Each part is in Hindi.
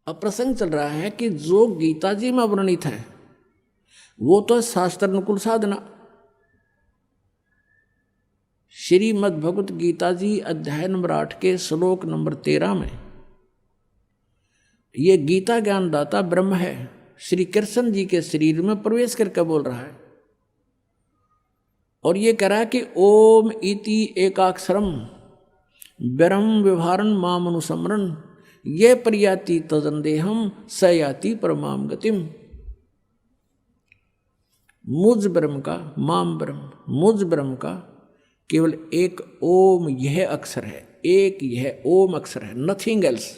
अब प्रसंग चल रहा है कि जो गीता जी में वर्णित है वो तो शास्त्र अनुकूल साधना। श्रीमद् भगवत गीता जी अध्याय नंबर 8 के श्लोक नंबर 13 में ये गीता ज्ञानदाता ब्रह्म है, श्री कृष्ण जी के शरीर में प्रवेश करके बोल रहा है और ये कह रहा है कि ओम इति एकाक्षरम ब्रह्म व्यवहारन माम अनुसमरण ये प्रयाति तजंदेहम स याति परमाम गतिम। मुझ ब्रह्म का, माम ब्रह्म, मुझ ब्रह्म का केवल एक ओम यह अक्षर है, एक यह ओम अक्षर है, नथिंग एल्स।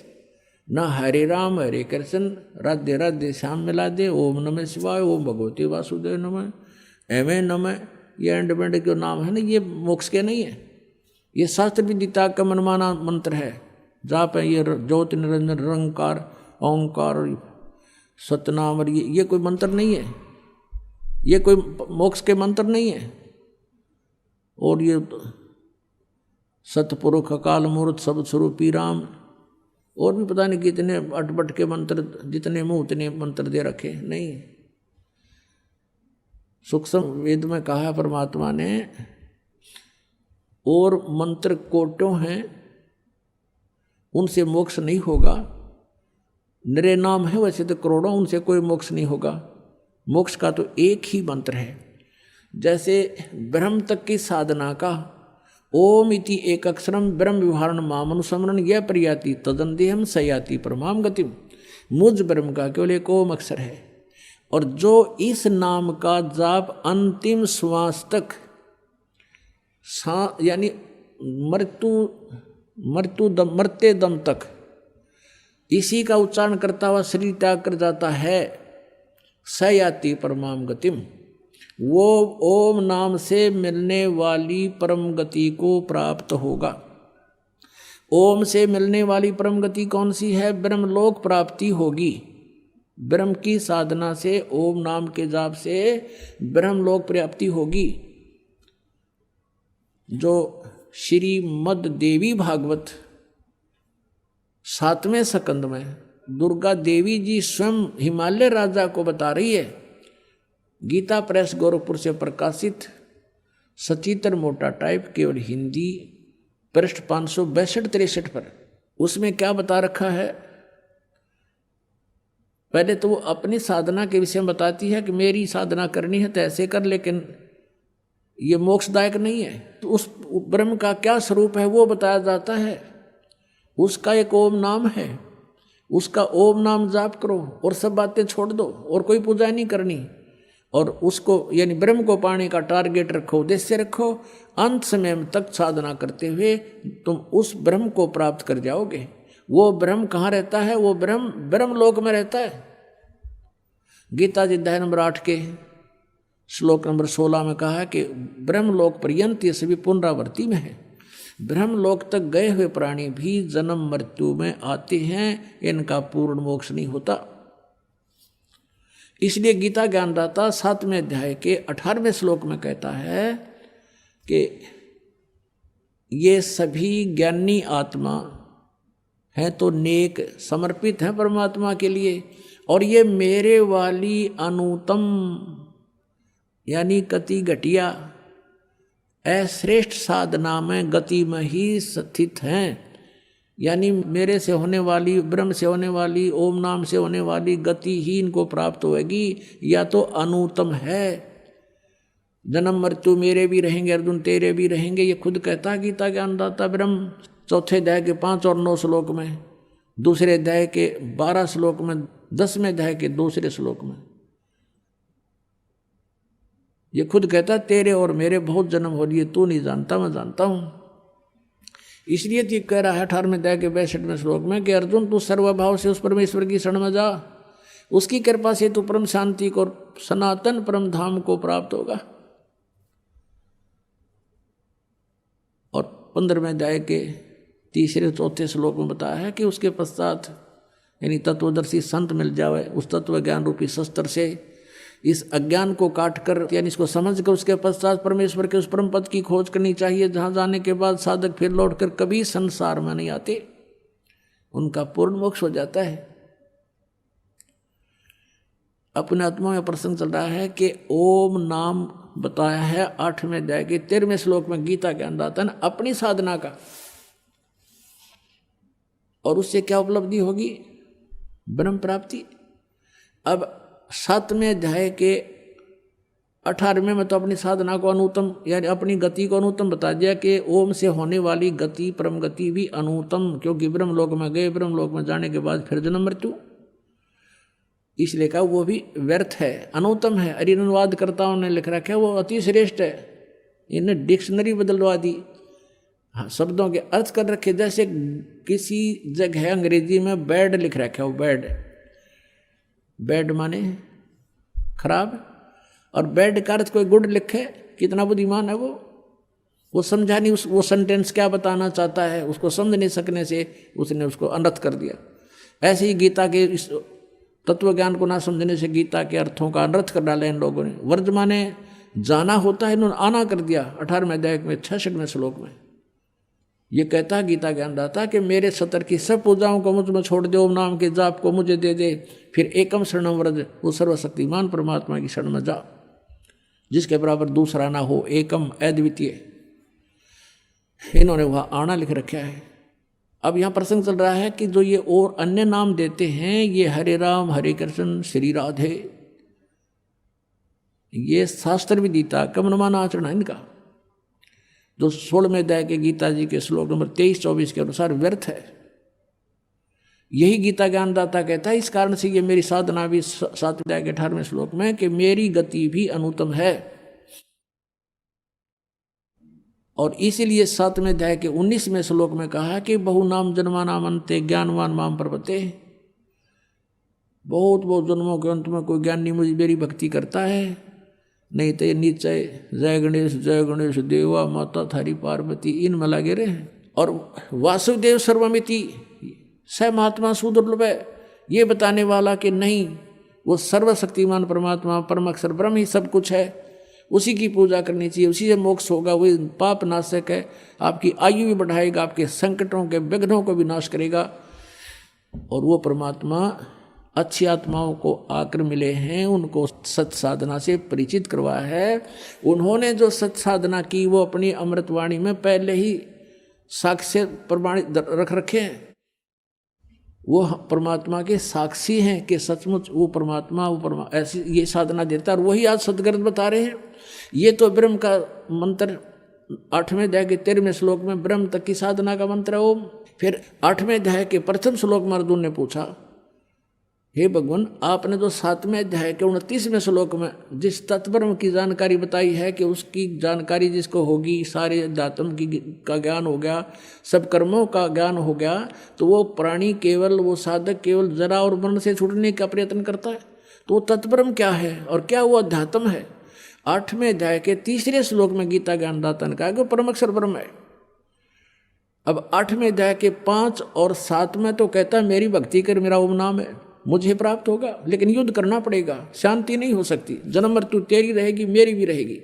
ना हरे राम हरे कृष्ण राधे राधे श्याम मिला दे, ओम नमः शिवाय, ओम भगवते वासुदेव नमः, एवं नमः, ये एंड बेंड के नाम है ना, ये मोक्ष के नहीं है। ये शास्त्र विदिता का मनमाना मंत्र है। जाप है ये ज्योति निरंजन निरंकार ओंकार सतनाम, और ये कोई मंत्र नहीं है, ये कोई मोक्ष के मंत्र नहीं है। और ये सतपुरुष अकाल मूर्त सब स्वरूपी राम, और भी पता नहीं कितने अटपट के मंत्र, जितने मुंह उतने मंत्र दे रखे नहीं। सूक्ष्म वेद में कहा है परमात्मा ने, और मंत्र कोटों हैं उनसे मोक्ष नहीं होगा, निरे नाम है वैसे तो करोड़ों, उनसे कोई मोक्ष नहीं होगा। मोक्ष का तो एक ही मंत्र है। जैसे ब्रह्म तक की साधना का ओम इति एक अक्षरम ब्रह्म व्यवहारण माम अनुसमरण यह प्रयाति तदंदेहम सयाति परमाम गतिम। मुझ ब्रह्म का केवल एक ओम अक्षर है, और जो इस नाम का जाप अंतिम श्वास तक यानी मरते दम तक इसी का उच्चारण करता हुआ शरीर त्याग कर जाता है, सयाति परमाम गतिम, वो ओम नाम से मिलने वाली परम गति को प्राप्त होगा। ओम से मिलने वाली परम गति कौन सी है? ब्रह्मलोक प्राप्ति होगी। ब्रह्म की साधना से, ओम नाम के जाप से ब्रह्मलोक प्राप्ति होगी। जो श्रीमद् देवी भागवत 7वें स्कंद में दुर्गा देवी जी स्वयं हिमालय राजा को बता रही है। गीता प्रेस गोरखपुर से प्रकाशित सचित्र मोटा टाइप, केवल हिंदी, पृष्ठ 562-63 पर। उसमें क्या बता रखा है? पहले तो वो अपनी साधना के विषय में बताती है कि मेरी साधना करनी है तो ऐसे कर, लेकिन ये मोक्षदायक नहीं है। तो उस ब्रह्म का क्या स्वरूप है वो बताया जाता है। उसका एक ओम नाम है, उसका ओम नाम जाप करो और सब बातें छोड़ दो और कोई पूजा नहीं करनी। और उसको यानी ब्रह्म को पाने का टारगेट रखो, उद्देश्य रखो। अंत समय तक साधना करते हुए तुम उस ब्रह्म को प्राप्त कर जाओगे। वो ब्रह्म कहाँ रहता है? वो ब्रह्म लोक में रहता है। गीता जी अध्याय नंबर 8 के श्लोक नंबर 16 में कहा है कि ब्रह्मलोक पर्यंत ये सभी पुनरावृत्ति में है। ब्रह्मलोक तक गए हुए प्राणी भी जन्म मृत्यु में आते हैं, इनका पूर्ण मोक्ष नहीं होता। इसलिए गीता ज्ञानदाता 7वें अध्याय के 18वें श्लोक में कहता है कि ये सभी ज्ञानी आत्मा हैं तो नेक, समर्पित हैं परमात्मा के लिए, और ये मेरे वाली अनुतम यानी कति घटिया अश्रेष्ठ साधना में गति में ही स्थित हैं। यानी मेरे से होने वाली, ब्रह्म से होने वाली, ओम नाम से होने वाली गति ही इनको प्राप्त होगी, या तो अनुत्तम है। जन्म मृत्यु मेरे भी रहेंगे, अर्जुन तेरे भी रहेंगे, ये खुद कहता है गीता ज्ञानदाता ब्रह्म। 4 अध्याय के 5 और 9 श्लोक में, 2 अध्याय के 12 श्लोक में, 10वें अध्याय के 2 श्लोक में ये खुद कहता तेरे और मेरे बहुत जन्म हो लिए, तू नहीं जानता मैं जानता हूँ। इसलिए तो कह रहा है 18वें अध्याय के 62वें श्लोक में कि अर्जुन तू सर्वभाव से उस परमेश्वर की शरण में जा, उसकी कृपा से तू परम शांति को, सनातन परम धाम को प्राप्त होगा। और 15वें अध्याय के 3-4 श्लोक में बताया है कि उसके पश्चात यानी तत्वदर्शी संत मिल जावे, उस तत्व ज्ञान रूपी शस्त्र से इस अज्ञान को काट कर यानी इसको समझ कर उसके पश्चात परमेश्वर के उस परम पद की खोज करनी चाहिए, जहाँ जाने के बाद साधक फिर लौटकर कभी संसार में नहीं आते, उनका पूर्ण मोक्ष हो जाता है। अपने आत्मा में प्रसंग चल रहा है कि ओम नाम बताया है 8वें अध्याय के 13वें श्लोक में गीता के अंदातन अपनी साधना का, और उससे क्या उपलब्धि होगी? ब्रह्म प्राप्ति। अब 7वें अध्याय के 18वें में तो अपनी साधना को अनुत्तम यानी अपनी गति को अनुत्तम बता दिया कि ओम से होने वाली गति परम गति भी अनुत्तम, क्योंकि ब्रह्मलोक में गए, ब्रह्मलोक में जाने के बाद फिर जन्म मृत्यु, इसलिए कहा वो भी व्यर्थ है, अनुत्तम है। अनुवादकर्ताओं ने लिख रखा है वो अति श्रेष्ठ है, इन्हें डिक्शनरी बदलवा दी, हाँ, शब्दों के अर्थ कर रखे। जैसे किसी जगह अंग्रेजी में बैड लिख रखा है, वो बैड, बैड माने खराब, और बैड का अर्थ कोई गुड लिखे, कितना बुद्धिमान है वो समझा नहीं वो सेंटेंस क्या बताना चाहता है, उसको समझ नहीं सकने से उसने उसको अनर्थ कर दिया। ऐसे ही गीता के इस तत्व ज्ञान को ना समझने से गीता के अर्थों का अनर्थ कर डाला इन लोगों ने। वर्ज माने जाना होता है, इन्होंने आना कर दिया। 18वें अध्याय में 66वें श्लोक में ये कहता है गीता ज्ञानदाता कि मेरे सतर की सब पूजाओं को मुझ में छोड़ दे, ओम नाम के जाप को मुझे दे दे, फिर एकम शरणम व्रज, वो सर्वशक्तिमान परमात्मा की शरण में जा, जिसके बराबर दूसरा ना हो, एकम अद्वितीय। इन्होंने वहाँ आना लिख रखा है। अब यहाँ प्रसंग चल रहा है कि जो ये और अन्य नाम देते हैं, ये हरे राम हरे कृष्ण श्री राधे, ये शास्त्र विदिता कमनमान आचरण है इनका, जो 16वें अध्याय के गीता जी के श्लोक नंबर 23-24 के अनुसार व्यर्थ है। यही गीता ज्ञानदाता कहता है, इस कारण से ये मेरी साधना भी 7वें अध्याय के 18वें श्लोक में कि मेरी गति भी अनुत्तम है, और इसीलिए 7वें अध्याय के 19वें श्लोक में कहा कि बहु नाम जन्मानाम अन्ते ज्ञानवान माम प्रपते, बहुत बहुत जन्मों के अंत में कोई ज्ञानी मुझे मेरी भक्ति करता है, नहीं तो ये नीचे जय गणेश देवा माता थारी पार्वती इनमें लगे रहे। और वासुदेव सर्वमिति स महात्मा सुदुर्लभ है, ये बताने वाला कि नहीं वो सर्वशक्तिमान परमात्मा परम अक्षर ब्रह्म ही सब कुछ है, उसी की पूजा करनी चाहिए, उसी से मोक्ष होगा, वही पाप नाशक है, आपकी आयु भी बढ़ाएगा, आपके संकटों के विघ्नों को भी नाश करेगा। और वो परमात्मा अच्छी आत्माओं को आकर मिले हैं, उनको सत साधना से परिचित करवाया है। उन्होंने जो सत साधना की वो अपनी अमृतवाणी में पहले ही साक्ष्य प्रमाणित रख रखे हैं, वो परमात्मा के साक्षी हैं कि सचमुच वो परमात्मा ऐसी ये साधना देता है, और वही आज सदगर्भ बता रहे हैं। ये तो ब्रह्म का मंत्र 8वें अध्याय के 13वें श्लोक में ब्रह्म तक की साधना का मंत्र है ओम। फिर 8वें अध्याय के प्रथम श्लोक में अर्जुन ने पूछा, हे भगवान आपने जो 7वें अध्याय के 29वें श्लोक में जिस तत्ब्रह्म की जानकारी बताई है कि उसकी जानकारी जिसको होगी, सारे अध्यात्म की का ज्ञान हो गया, सब कर्मों का ज्ञान हो गया, तो वो प्राणी केवल, वो साधक केवल जरा और मरण से छूटने का प्रयत्न करता है। तो वो तत्ब्रह्म क्या है और क्या वो अध्यात्म है? 8वें अध्याय के 3रे श्लोक में गीता ज्ञानदाता ने कहा कि परम अक्षर ब्रह्म है। अब 8वें अध्याय के 5 और 7 में तो कहता है मेरी भक्ति कर, मेरा ओम नाम है, मुझे प्राप्त होगा, लेकिन युद्ध करना पड़ेगा, शांति नहीं हो सकती, जन्म मृत्यु तेरी रहेगी मेरी भी रहेगी।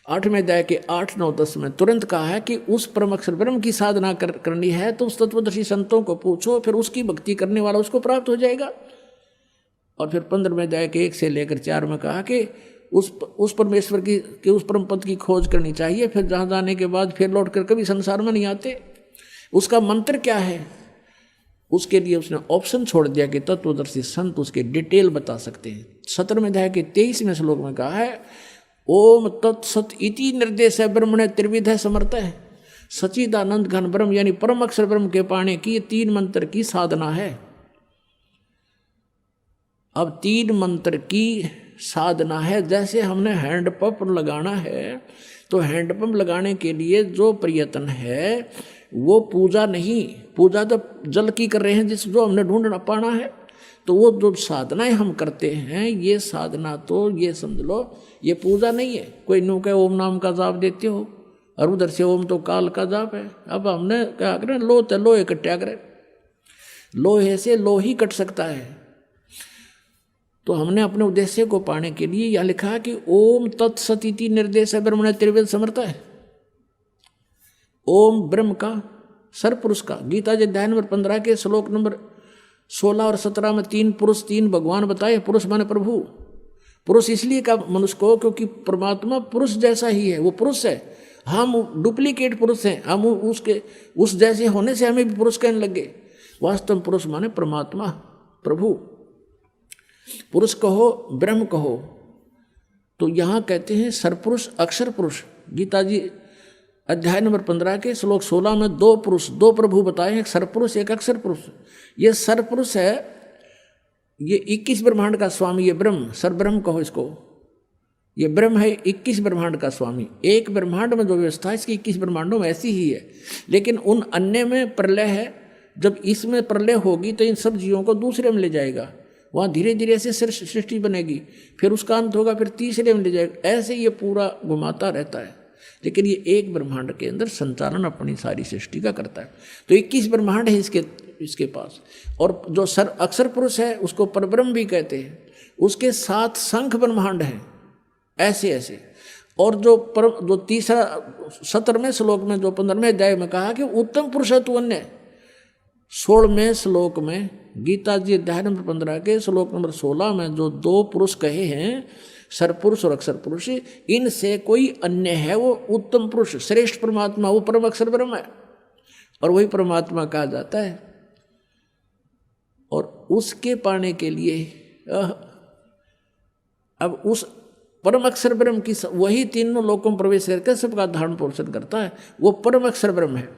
8वें अध्याय के 8, 9, 10 में तुरंत कहा है कि उस परम अक्षर ब्रह्म की साधना करनी है तो उस तत्वदर्शी संतों को पूछो, फिर उसकी भक्ति करने वाला उसको प्राप्त हो जाएगा। और फिर 15वें अध्याय के 1 से लेकर 4 में कहा कि उस परमेश्वर की उस परम पद की खोज करनी चाहिए, फिर जहाँ जाने के बाद फिर लौट कर कभी संसार में नहीं आते। उसका मंत्र क्या है, उसके लिए उसने ऑप्शन छोड़ दिया कि तत्वदर्शी संत उसके डिटेल बता सकते हैं। 17वें अध्याय के 23वें श्लोक में कहा है ओम तत्सत इति निर्देश है ब्रह्मणे त्रिविध है समर्थ है, सचिदानंद घन ब्रह्म यानी परम अक्षर ब्रह्म के पाने की 3 मंत्र की साधना है। अब 3 मंत्र की साधना है, जैसे हमने हैंडपंप लगाना है तो हैंडपंप लगाने के लिए जो प्रयत्न है वो पूजा नहीं, पूजा तो जल की कर रहे हैं जिस जो हमने ढूंढना पाना है, तो वो जो साधनाएं हम करते हैं ये साधना तो ये समझ लो ये पूजा नहीं है। कोई नो के ओम नाम का जाप देते हो और उधर से ओम तो काल का जाप है। अब हमने क्या करें, लोहे कट्या करें, लोहे से लोही कट सकता है। तो हमने अपने उद्देश्य को पाने के लिए यह लिखा है कि ओम तत्सति निर्देश है ब्रह्मणे त्रिवेद समर्थ है। ओम ब्रह्म का, सर्वपुरुष का, गीता जी अध्याय नंबर 15 के श्लोक नंबर 16 और 17 में 3 पुरुष 3 भगवान बताए। पुरुष माने प्रभु। पुरुष इसलिए का मनुष्य को क्योंकि परमात्मा पुरुष जैसा ही है, वो पुरुष है, हम डुप्लीकेट पुरुष हैं, हम उसके उस जैसे होने से हमें भी पुरुष कहने लगे। वास्तव में पुरुष माने परमात्मा प्रभु। पुरुष कहो ब्रह्म कहो, तो यहाँ कहते हैं सरपुरुष अक्षर पुरुष। गीता जी अध्याय नंबर 15 के श्लोक 16 में 2 पुरुष 2 प्रभु बताए हैं, एक सरपुरुष एक अक्षर पुरुष। ये सरपुरुष है, ये 21 ब्रह्मांड का स्वामी, ये ब्रह्म, सरब्रह्म कहो इसको। ये ब्रह्म है 21 ब्रह्मांड का स्वामी। एक ब्रह्मांड में जो व्यवस्था है इसकी 21 ब्रह्मांडों में ऐसी ही है, लेकिन उन अन्य में प्रलय है। जब इसमें प्रलय होगी तो इन सब जीवों को दूसरे में ले जाएगा, वहाँ धीरे धीरे ऐसे सृष्टि बनेगी, फिर उसका अंत होगा, फिर तीसरे में ले जाएगा, ऐसे ये पूरा घुमाता रहता है। लेकिन ये एक ब्रह्मांड के अंदर संचालन अपनी सारी सृष्टि का करता है। तो 21 ब्रह्मांड है इसके पास। और जो अक्षर पुरुष है उसको परब्रह्म भी कहते हैं, उसके 7 शंख ब्रह्मांड हैं ऐसे ऐसे। और जो तीसरा 17वें श्लोक में जो 15वें अध्याय में कहा कि उत्तम पुरुष है तू अन्य, 16वें श्लोक में गीता जी अध्याय नंबर 15 के श्लोक नंबर 16 में जो 2 पुरुष कहे हैं, सरपुरुष और अक्षर पुरुष, इनसे कोई अन्य है वो उत्तम पुरुष श्रेष्ठ परमात्मा, वो परम अक्षर ब्रह्म है और वही परमात्मा कहा जाता है। और उसके पाने के लिए अब उस परम अक्षर ब्रह्म की वही तीनों लोकों में प्रवेश करके सबका धारण पोषण करता है, वो परम अक्षर ब्रह्म है।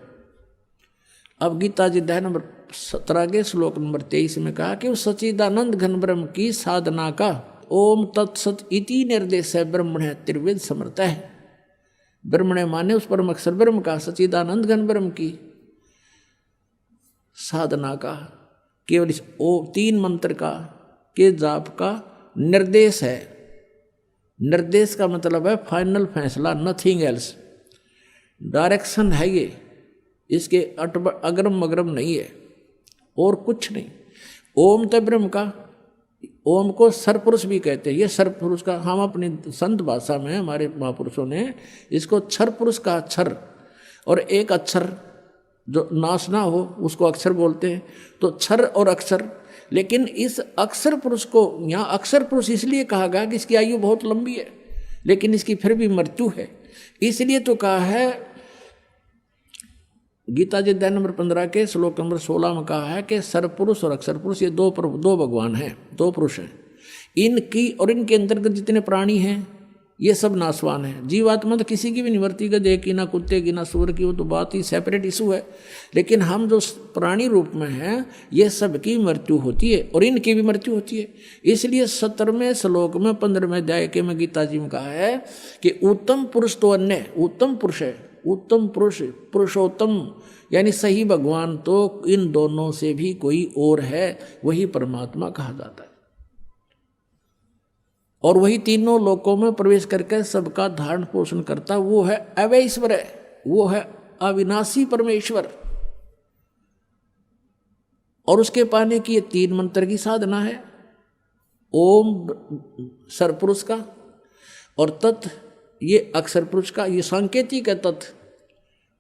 अब गीता जी अध्याय नंबर 17 के श्लोक नंबर 23 में कहा कि उस सच्चिदानंद घन ब्रह्म की साधना का ओम तत्सत इति निर्देश है ब्रह्मण त्रिवेद समर्थ है। ब्रह्मण माने उस परम अक्षर ब्रह्म का, सच्चिदानंद घन ब्रह्म की साधना का केवल इस 3 मंत्र का के जाप का निर्देश है। निर्देश का मतलब है फाइनल फैसला, नथिंग एल्स। डायरेक्शन है ये, इसके अग्रम मग्रम नहीं है और कुछ नहीं। ओम तो ब्रह्म का, ओम को सरपुरुष भी कहते हैं। ये सरपुरुष का हम अपनी संत भाषा में हमारे महापुरुषों ने इसको क्षर पुरुष का, क्षर और एक अक्षर जो नाश ना हो उसको अक्षर बोलते हैं, तो क्षर और अक्षर। लेकिन इस अक्षर पुरुष को यहाँ अक्षर पुरुष इसलिए कहा गया कि इसकी आयु बहुत लंबी है, लेकिन इसकी फिर भी मृत्यु है। इसलिए तो कहा है गीता जी अध्याय नंबर 15 के श्लोक नंबर 16 में कहा है कि सरपुरुष और अक्षर पुरुष ये 2 भगवान हैं, 2 पुरुष हैं। इनकी और इनके अंतर्गत जितने प्राणी हैं ये सब नाशवान है। जीवात्मा तो किसी की भी नहीं मरती, गधे की ना कुत्ते की ना सूर की, वो तो बात ही सेपरेट इशू है। लेकिन हम जो प्राणी रूप में हैं ये सबकी मृत्यु होती है और इनकी भी मृत्यु होती है। इसलिए 17वें श्लोक में 15वें अध्याय के में गीता जी में कहा है कि उत्तम पुरुष तो अन्य, उत्तम पुरुष है, उत्तम पुरुष पुरुषोत्तम यानी सही भगवान तो इन दोनों से भी कोई और है, वही परमात्मा कहा जाता है। और वही तीनों लोकों में प्रवेश करके सबका धारण पोषण करता, वो है अवैश्वर, वो है अविनाशी परमेश्वर। और उसके पाने की ये 3 मंत्र की साधना है। ओम सरपुरुष का और तत् ये अक्षर पुरुष का, ये सांकेतिक है। तत्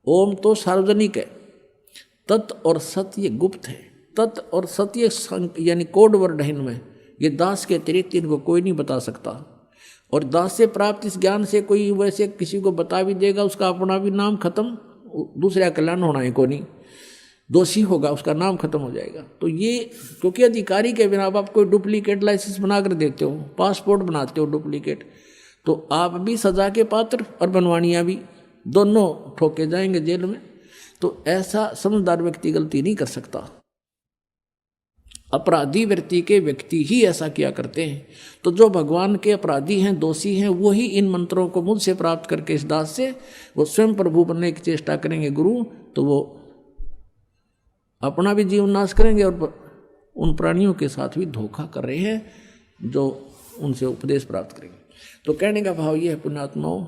ओम तो सार्वजनिक है, तत् और सत ये गुप्त है। तत् और सत ये यानी कोड वर्ड है इनमें, ये दास के अतिरिक्त इनको कोई नहीं बता सकता। और दास से प्राप्त इस ज्ञान से कोई वैसे किसी को बता भी देगा उसका अपना भी नाम खत्म, दूसरा कल्याण होना है, को नहीं दोषी होगा उसका नाम खत्म हो जाएगा। तो ये क्योंकि अधिकारी के बिना आप कोई डुप्लीकेट लाइसेंस बना कर देते हो, पासपोर्ट बनाते हो डुप्लीकेट, तो आप भी सजा के पात्र और बनवानियाँ भी दोनों ठोके जाएंगे जेल में। तो ऐसा समझदार व्यक्ति गलती नहीं कर सकता। अपराधी व्यक्ति ही ऐसा किया करते हैं। तो जो भगवान के अपराधी हैं, दोषी हैं, वही इन मंत्रों को मुझसे प्राप्त करके इस दास से वो स्वयं प्रभु बनने की चेष्टा करेंगे गुरु, तो वो अपना भी जीवन नाश करेंगे और उन प्राणियों के साथ भी धोखा कर रहे हैं जो उनसे उपदेश प्राप्त करेंगे। तो कहने का भाव ये है पुण्यात्माओं,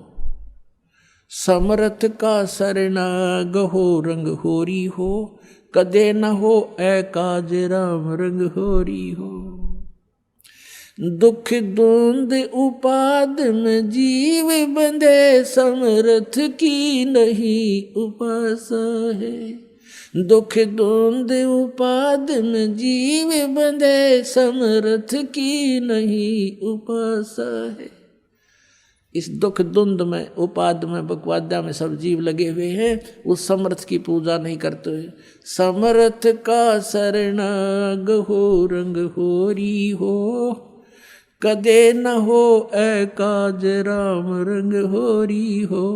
समर्थ का सरना गहो रंग होरी हो, कदे न हो ए काज राम रंग होरी हो। दुख द्वंद उपाद में जीव बंधे, समर्थ की नहीं उपासा है। दुख द्वंद उपाद में जीव बंधे, समर्थ की नहीं उपासा है। इस दुख द्वंद में, उपाद में, बकवाद्या में सब जीव लगे हुए हैं, उस समर्थ की पूजा नहीं करते हुए। समर्थ का शरणाग हो रंग होरी हो, कदे न हो ए काज राम रंग होरी हो।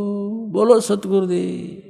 बोलो सतगुरुदेव।